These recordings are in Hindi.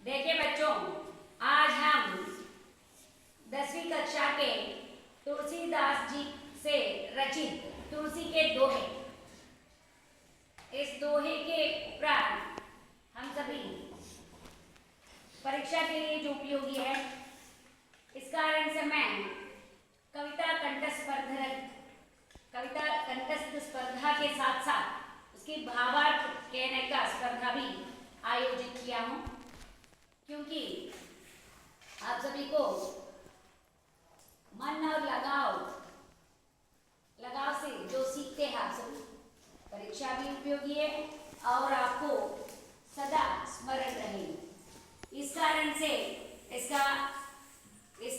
देखिए बच्चों, आज हम 10वीं कक्षा के तुलसीदास जी से रचित तुलसी के दोहे, इस दोहे के उपरांत हम सभी परीक्षा के लिए जो उपयोगी है, इस कारण से मैं कविता कंठस्थ स्पर्धा के साथ साथ उसकी भावार्थ कहने का स्पर्धा भी आयोजित किया हूँ, क्योंकि आप सभी को मन और लगाव से जो सीखते हैं आप सभी, परीक्षा भी उपयोगी है और आपको सदा स्मरण रहेगी। इस कारण से इस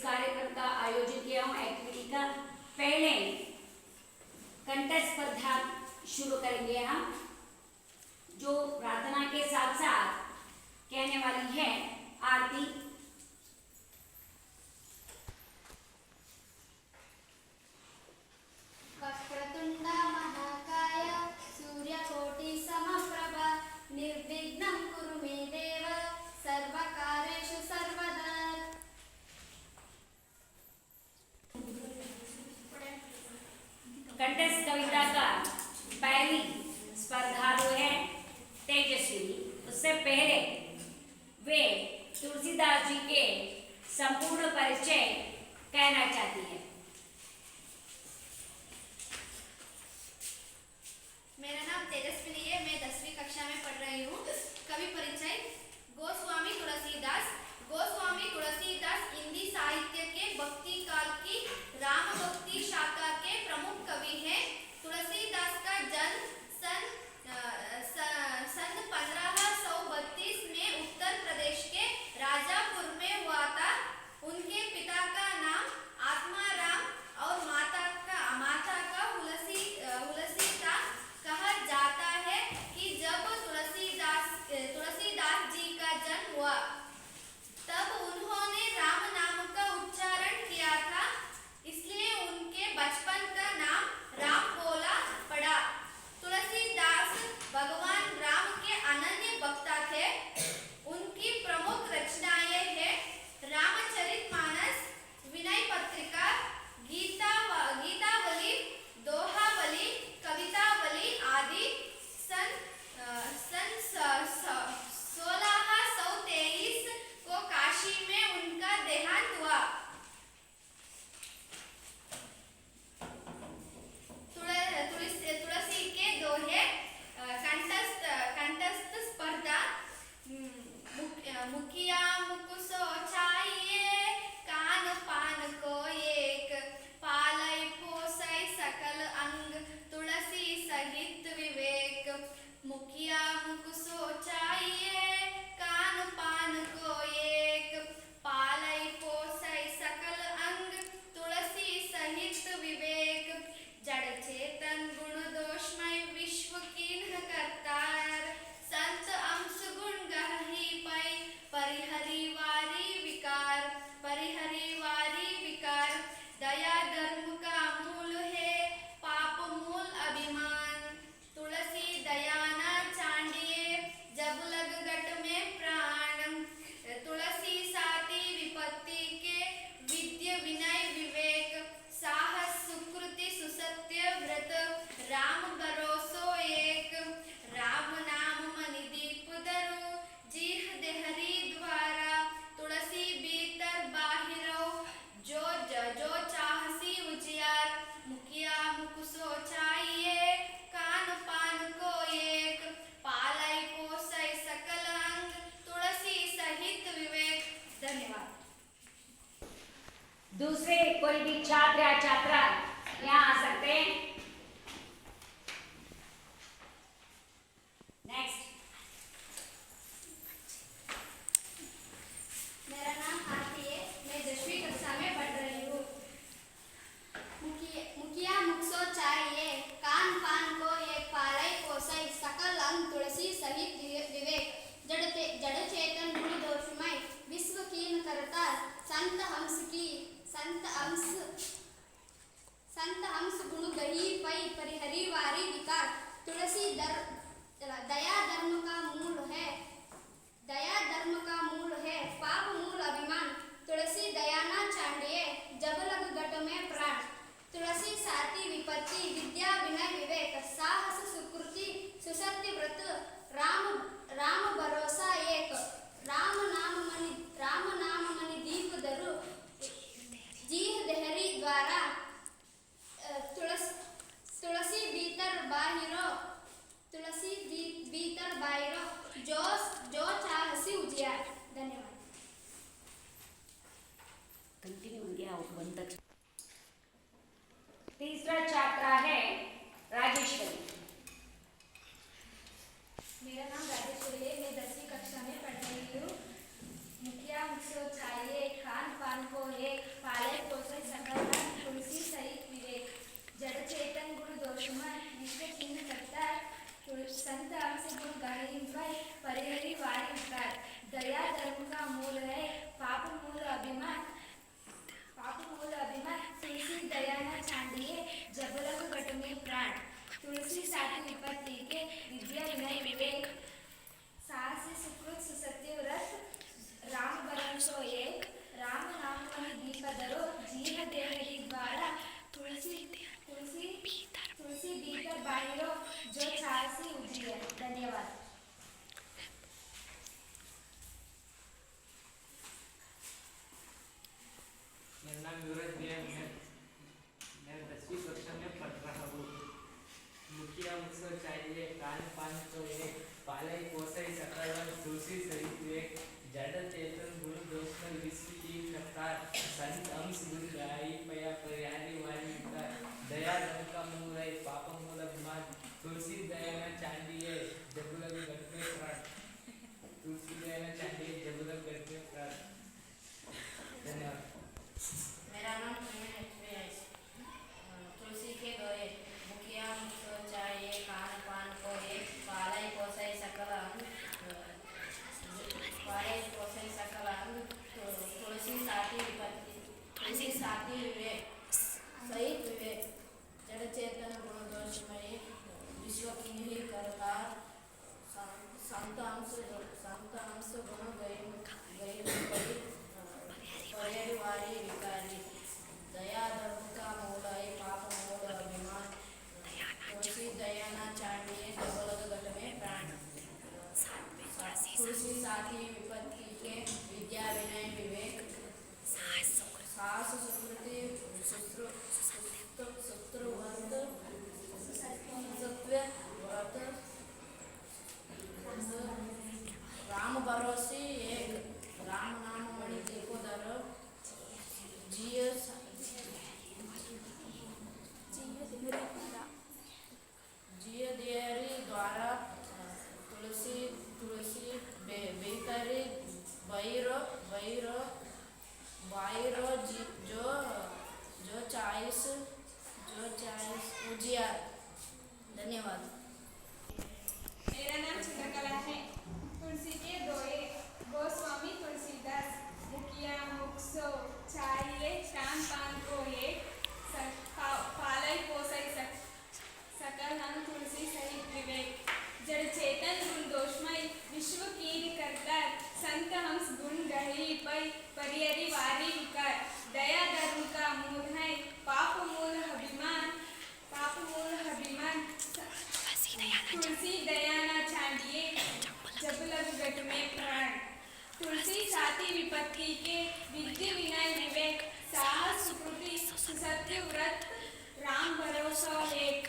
कार्यक्रम का आयोजन किया हूँ, एक्टिविटी का। पहले कंठस्थ स्पर्धा शुरू करेंगे हम, जो प्रार्थना के साथ साथ कहने वाली है आरती। वक्रतुंड महाकाय सूर्यकोटि समप्रभ निर्विघ्नं कुरु मे देव सर्वकार्येषु सर्वदा। कंठस्थ कविता का पहली स्पर्धा जो है तेजस्वी, उससे पहले वे तुलसीदास जी के संपूर्ण परिचय कहना चाहती है। मेरा नाम तेजस्विनी है, मैं 10वीं कक्षा में पढ़ रही हूँ। कवि परिचय। गोस्वामी तुलसीदास हिंदी साहित्य के भक्ति काल की राम भक्ति शाखा के प्रमुख कवि हैं। तुलसीदास का जन्म सन 1532 में उत्तर प्रदेश के राजापुर में हुआ था। उनके पिता का नाम आत्माराम और माता का हुलसी था। कहा जाता है कि जब तुलसीदास जी का जन्म हुआ तब उन्होंने राम नाम का उच्चारण किया था, इसलिए उनके बचपन का नाम राम बोला पड़ा। तुलसीदास भगवान राम के अनन्य भक्त थे। उनकी प्रमुख रचनाएं हैं रामचरितमानस, विनय पत्रिका, गीतावली, दोहावली, कवितावली आदि। सन 1623 को काशी में उनका देहांत हुआ। तुलसी के दोहे। कंठस्थ स्पर्धा। मुखिया मुख सोचाइए, कान पान को एक, पालय पोसय सकल अंग, तुलसी सहित विवेक। मुखिया मुख सोचाइए, कान पान को एक, पालय पोसय सकल अंग, तुलसी सहित विवेक। जड़ चेतन गुण दोषमय विश्व कीन्ह करतार, संत अंश गुण गहि पै, परिहरि वारी विकार। दया धर्म का मूल है, पाप मूल अभिमान। तुलसी दया न चांडिए, जब लग गट में प्राण। तुलसी साथी विपत्ति के, विद्य विनय विवेक। साहस सुकृति सुसत्य व्रत, राम भरोसो एक। राम नाम मनि दीप धरो, जीह देहरी द्वारा। तुलसी भीतर बाहिरो, जो चाहसी उजियार। मुखिया मुख सोचाइए, कान पान को एक, पालय पोसय सकल अंग, तुलसी सहित विवेक। धन्यवाद। दूसरे कोई भी छात्र या छात्रा यहाँ आ सकते हैं। नेक्स्ट। मेरा नाम आरती है, मैं 10वीं कक्षा में पढ़ रही हूँ। मुखिया मुख सोचाइए, कान पान को एक, पालय पोसय सकल अंग, तुलसी सहित विवेक। जड़ चेतन गुण दोषमय विश्व कीन करता, संत अंश विपत्ति के विद्या विनय विवेक साहस सुकृति शत्रुवंत सत्य व्रत राम भरोसे एक राम नाम मणि देखो दर जिय देहरी द्वारा तुलसी तुलसी बेहतरी भैरो भैरो वायरो जो जो चाइस उजियार। धन्यवाद। मेरा नाम चित्रकला है। तुलसी के दोहे। गोस्वामी तुलसीदास। मुखिया मुक्सो चाहिए कान पान को एक पालय पोसई सकल हम तुलसी सहित विवेक। जड़ चेतन गुण दोषमय विश्व कीन करकर संत हंस गुण गही पै परियरि वारी विकार। दया धर्म का मूल है पाप मूल अभिमान तुलसी दया न छांडिए जब लग गट में प्राण। तुलसी साथी विपत्ति के विद्या विनय विवेक साहस सुकृति सत्य व्रत राम भरोसा एक।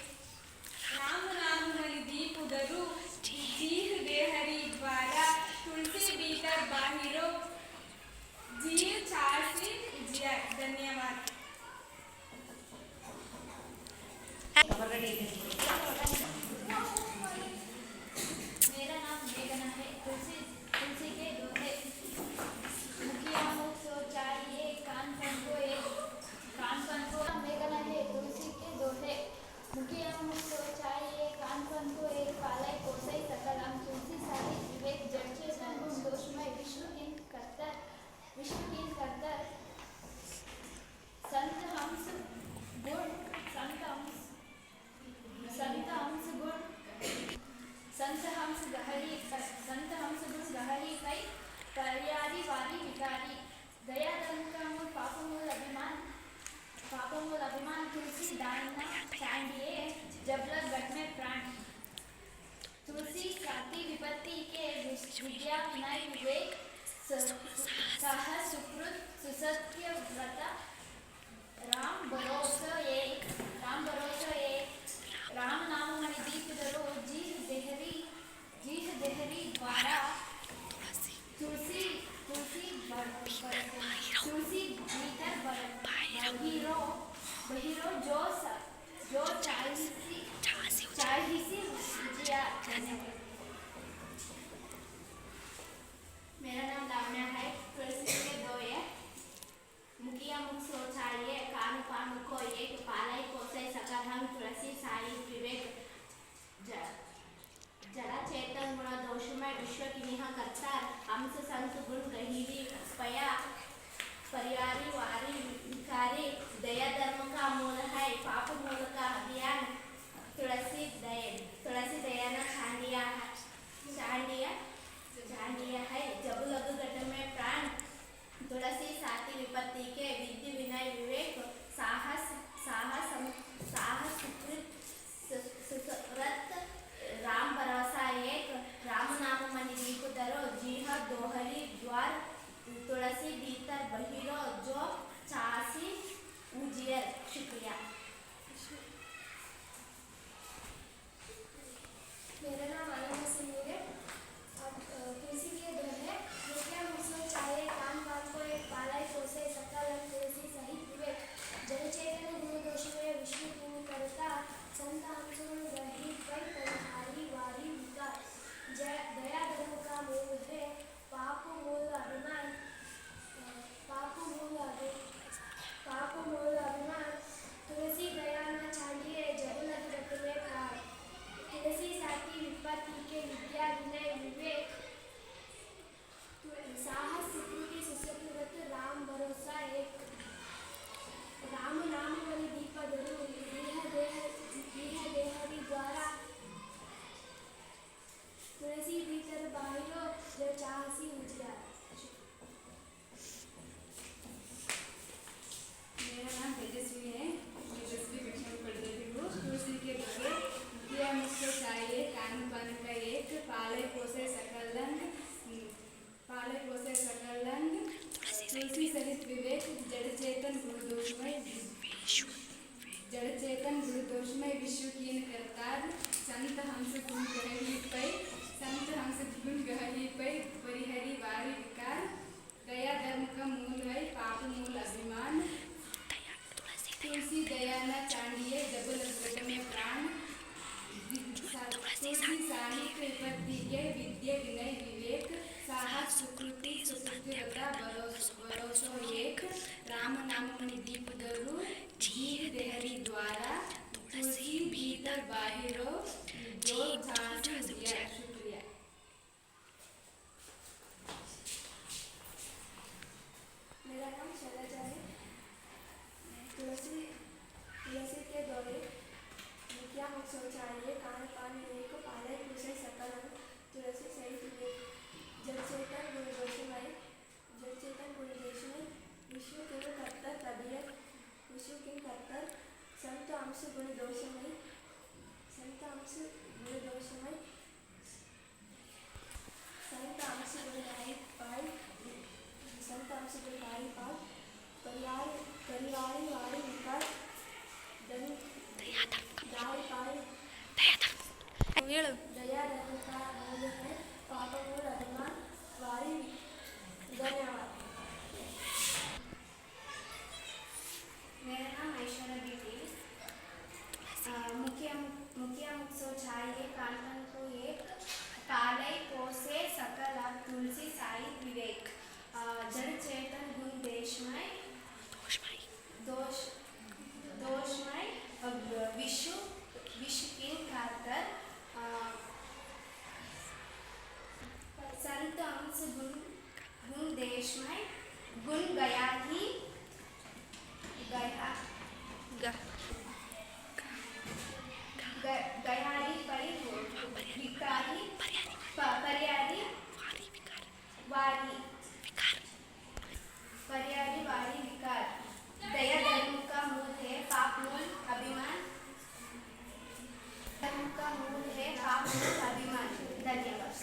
राम नाम हरि दीप उदरु जीह देहरी द्वारा तुलसी भीतर बाहिरो जीव चासी उजिया। धन्यवाद। मेरा नाम मेघना है। तुलसी के दोहे। मुखिया मुख सो चाहिए कान पन को मेघना है। तुलसी के दोहे। मुखिया मुख सो चाहिए कान पन को एक पालय पोसई सकल हम तुलसी साहित विवेक। जड़ चेतन गुण दोषमय विश्व कीन करतर संत हंस गुण गहरी कई परियारी वारी विकारी। दया धर्म का मूल पाप मूल अभिमान तुलसी दान न छांडिए जब लग गट में प्राण। तुलसी साथी विपत्ति के विद्या विनय विवेक साहस सुकृत सुसत्य व्रत राम भरोसा एक राम नाम मणि दीप दरो जीह देहरी द्वारा तुलसी भीतर बहिरो जो चाहिए उजिया। मेरा नाम लावण्या है। तुलसी के दोहे। मुखिया मुख सो चाहिए कान पान को एक पालय पोसई सकल हम तुलसी साहित विवेक। जड़ा चेतन गुण दोषमय विश्व किन्ह करतार हंस संत गुण गहीरी पया परिवारी वारी विकारी। दया धर्म का मूल है पाप मूल का अभियान तुलसी दया न छांडिया। सुकृति सुसत्यव्रत भरोसो एक राम नाम दीप दरु जीव देहरी द्वारा तुलसी भीतर बाहिरो जो झांसी दिया। शुक्रिया। मेरा नाम शैलजा है। तुलसी के दौरे क्या मुख शौचालय कान पान एक पालय कुशल सकल तुलसी सहित जड़ चेतन गुणदोषमय विश्व किंग कर्तर तबियत विश्व किंग कर्तर संत अंश गुणदोषमय संत अंश गुणदोषमय संत अंश गुणनाई पाल संत अंश गुणनाई पाल परिवारी वारी विकार दन दाई पाल दया धर्म का मूल है पाप मूल अभिमान वारी। धन्यवाद। मेरा नाम ऐश्वर्या दीदी। मुखिया मुख शौचालय कानन को एक कालय कोसे सकल तुलसी साहित विवेक जड़ चेतन गुण देशमय दोषमय विश्व की खातर संत अंश गुण देशमय गुण गयारी परि विकारी परियारी वारी विकार दया धर्म का मूल है पाप मूल अभिमान धर्म का मूल है पाप मूल अभिमान। धन्यवाद।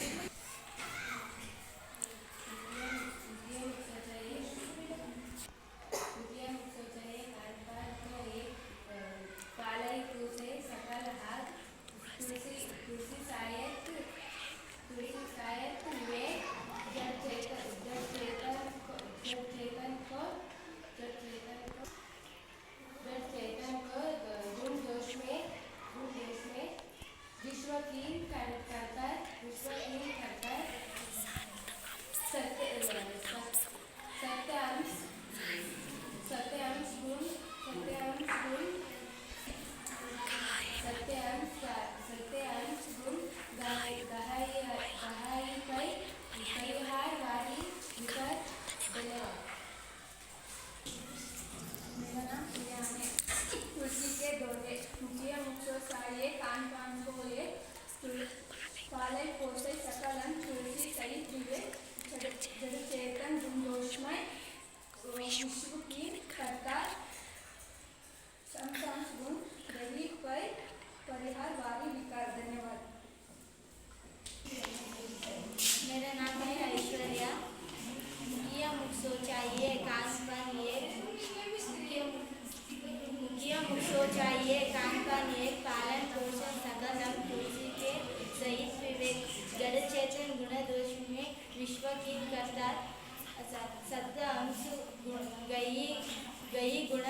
तुलसी के दौरे मुखिया मुख शौचालय कान पान को एक पालय पोषय सकलन तुलसी सहित विवेक जड़ चेतन गुणदोषमय विश्व की कर्ता संतांश गुण दैहिक परिहार वारी विकार। धन्यवाद। मेरा नाम है ऐश्वर्या। मुखिया मुख शौचालय कान पान एक मुखिया मुख शौचालय कान पान एक पालन पोषण सकल तुलसी के सहित विवेक जड़ चेतन गुण दोष में विश्व की कर्ता सत्य अंश गई गुण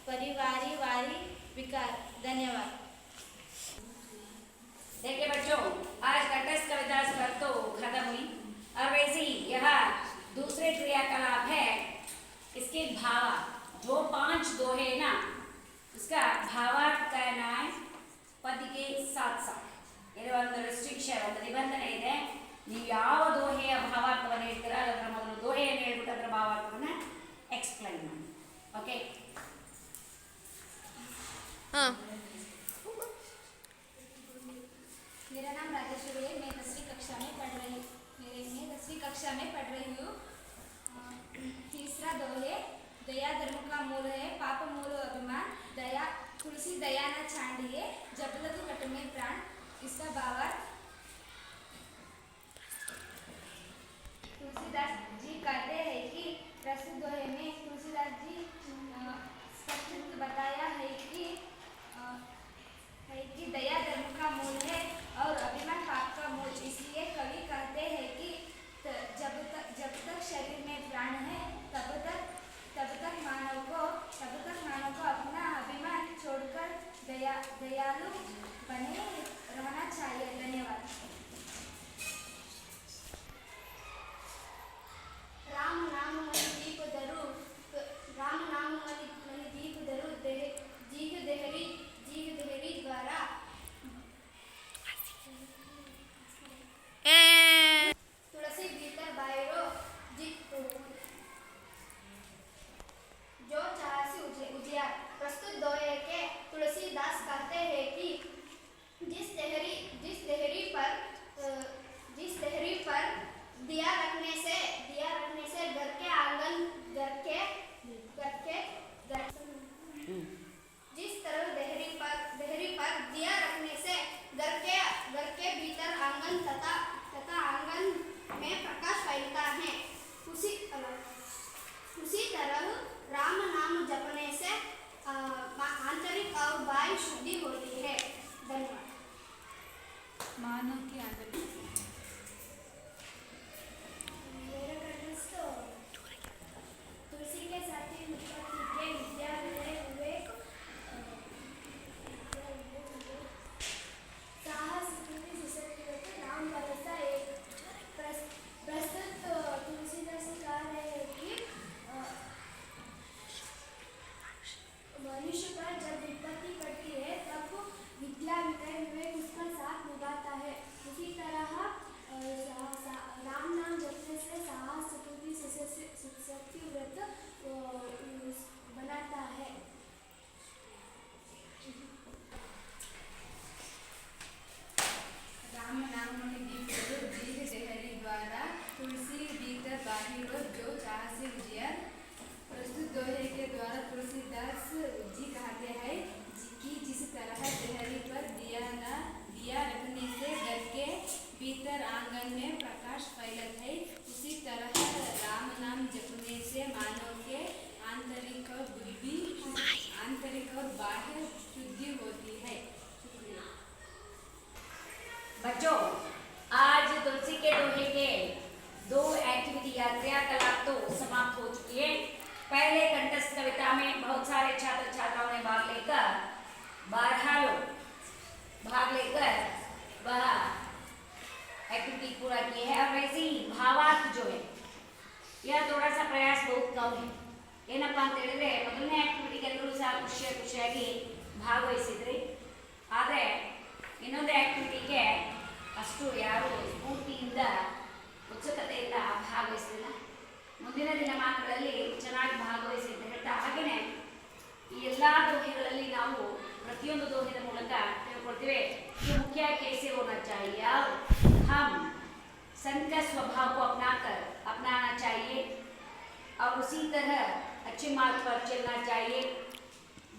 परिवारी वारी विकार। धन्यवाद। देखिए बच्चों, आज कंठस्थ कविता स्पर्धा खत्म हुई। अब वैसे ही यह दूसरे क्रियाकलाप है। इसके भावा जो 5 दोहे ना, उसका भावार्थ करना है पद के साथ साथ। ಇದು ಒಂದು ರೆಸ್ಟ್ರಿಕ್ಷನ್, ಒಂದು ನಿಬಂಧನೆ ಇದೆ. ನೀವು ಯಾವ ದೋಹೆಯ ಭಾವಾರ್ಥವನ್ನು ಹೇಳ್ತೀರಾ ಅದರ ಮೊದಲು ದೋಹೆಯನ್ನು ಹೇಳ್ಬಿಟ್ಟು ಅದರ ಭಾವಾರ್ಥವನ್ನು ಎಕ್ಸ್ಪ್ಲೈನ್ ಮಾಡಿ. ಓಕೆ? मेरा नाम राजेश्वरी है। मैं 10वीं कक्षा में पढ़ रही हूँ। तीसरा दोहे दया धर्म का मूल है पाप मूल अभिमान दया तुलसी दया न छांडिए जब लग कट में प्राण। इसका भावार्थ तुलसीदास जी कहते हैं कि प्रस्तुत दोहे में तुलसीदास जी स्पष्ट बताया है कि दया धर्म का मूल है और अभिमान पाप का मूल। इसलिए कवि कहते हैं कि जब तक शरीर में प्राण है तब तक मानव को अपना अभिमान छोड़कर दयालु बने रहना चाहिए। धन्यवाद। बाहिरो जो चाहसे उजियार। प्रस्तुत दोहे के द्वारा तुलसीदास जी कहते हैं कि जिस तरह देहरी पर दिया रखने से घर के भीतर आंगन में प्रकाश फैलता है, उसी तरह राम नाम जपने से मानव के आंतरिक और बाह्य शुद्धि होती है। शुक्रिया। बच्चों, आज तुलसी के दोहे के 2 एक्टिविटी या क्रियाकलाप तो समाप्त हो चुकी है। पहले कंठस्थ कविता में बहुत सारे छात्र छात्राओं ने भाग लेकर 12 लोग भाग लेकर वह एक्टिविटी पूरा की है। और वैसे ही भावार्थ जो है यह थोड़ा सा प्रयास बहुत कम है। ಏನಪ್ಪಾ ಅಂತ ಹೇಳಿದ್ರೆ ಮೊದಲನೇ ಆಕ್ಟಿವಿಟಿಗೆ ಎಲ್ಲರೂ ಸಹ ಖುಷಿಯಾಗಿ ಭಾಗವಹಿಸಿದ್ರಿ, ಆದರೆ ಇನ್ನೊಂದು ಆಕ್ಟಿವಿಟಿಗೆ ಅಷ್ಟು ಯಾರು ಸ್ಫೂರ್ತಿಯಿಂದ ಉತ್ಸುಕತೆಯಿಂದ ಭಾಗವಹಿಸಲಿಲ್ಲ. ಮುಂದಿನ ದಿನಮಾನಗಳಲ್ಲಿ ಚೆನ್ನಾಗಿ ಭಾಗವಹಿಸಿ ಅಂತ ಹೇಳ್ತಾ, ಹಾಗೆಯೇ ಈ ಎಲ್ಲ दोहेಗಳಲ್ಲಿ ನಾವು ಪ್ರತಿಯೊಂದು दोहे ಮೂಲಕ ತಿಳ್ಕೊಳ್ತೀವಿ कि मुखिया कैसे होना चाहिए, हम संत का स्वभाव को अपनाना चाहिए और उसी तरह अच्छे मार्ग पर चलना चाहिए।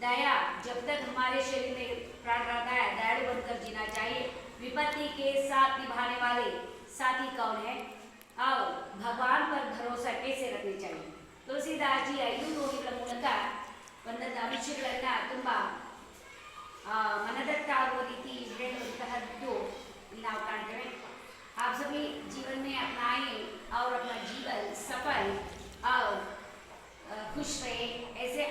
दया, जब तक हमारे शरीर में प्राण रहता है दयालु बनकर जीना चाहिए। विपत्ति के साथ निभाने वाले साथी कौन है और भगवान पर भरोसा कैसे रखना चाहिए। तुलसीदास जी 5 दोहेಗಳ ಮೂಲಕ ಒಂದೊಂದು ಅಂಶಗಳನ್ನ ತುಂಬಾ मनदट्टाಗುವ ರೀತಿ ಹೇಳುವಂತಹದ್ದು ನಾವು ಕಾಣ್ತೇವೆ। आप सभी जीवन में अपनाएं और अपना जीवन सफल और खुश रहे, ऐसे